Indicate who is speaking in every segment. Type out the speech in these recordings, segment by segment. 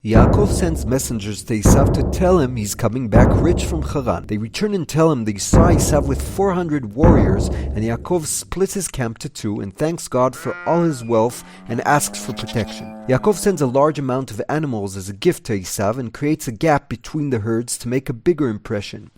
Speaker 1: Yaakov sends messengers to Esau to tell him he's coming back rich from Haran. They return and tell him they saw Esau with 400 warriors, and Yaakov splits his camp to two and thanks God for all his wealth and asks for protection. Yaakov sends a large amount of animals as a gift to Esau and creates a gap between the herds to make a bigger impression.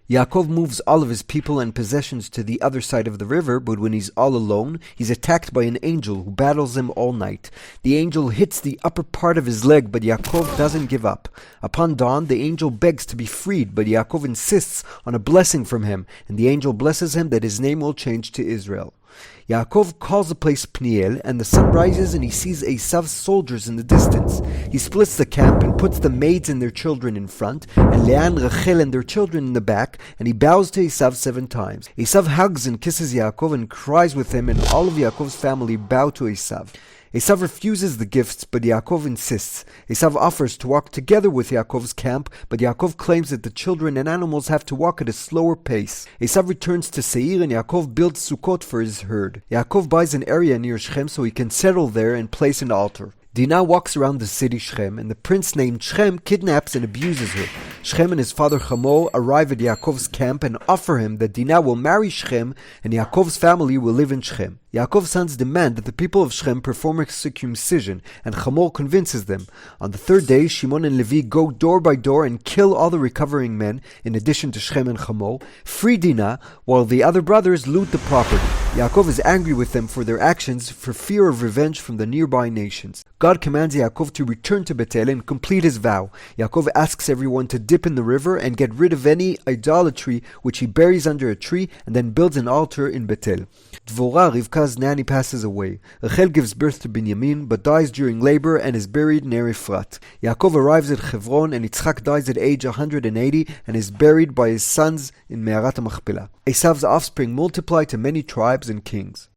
Speaker 1: Yaakov moves all of his people and possessions to the other side of the river, but when he's all alone, he's attacked by an angel who battles him all night. The angel hits the upper part of his leg, but Yaakov doesn't give up. Upon dawn, the angel begs to be freed, but Yaakov insists on a blessing from him, and the angel blesses him that his name will change to Israel. Yaakov calls the place Pniel, and the sun rises and he sees Esau's soldiers in the distance. He splits the camp and puts the maids and their children in front, and Leah and Rachel and their children in the back, and he bows to Esau 7 times. Esau hugs and kisses Yaakov and cries with him, and all of Yaakov's family bow to Esau. Esau refuses the gifts, but Yaakov insists. Esau offers to walk together with Yaakov's camp, but Yaakov claims that the children and animals have to walk at a slower pace. Esau returns to Seir, and Yaakov builds Sukkot for his herd. Yaakov buys an area near Shechem so he can settle there and place an altar. Dina walks around the city Shechem, and the prince named Shechem kidnaps and abuses her. Shechem and his father Hamor arrive at Yaakov's camp and offer him that Dina will marry Shechem and Yaakov's family will live in Shechem. Yaakov's sons demand that the people of Shechem perform a circumcision, and Hamor convinces them. On the 3rd day, Shimon and Levi go door by door and kill all the recovering men, in addition to Shechem and Hamor, free Dina, while the other brothers loot the property. Yaakov is angry with them for their actions for fear of revenge from the nearby nations. God commands Yaakov to return to Bethel and complete his vow. Yaakov asks everyone to dip in the river and get rid of any idolatry which he buries under a tree and then builds an altar in Bethel. Dvorah, Rivka's nanny, passes away. Rachel gives birth to Binyamin but dies during labor and is buried near Efrat. Yaakov arrives at Hebron and Yitzchak dies at age 180 and is buried by his sons in Me'arat HaMachpelah. Esau's offspring multiply to many tribes and kings.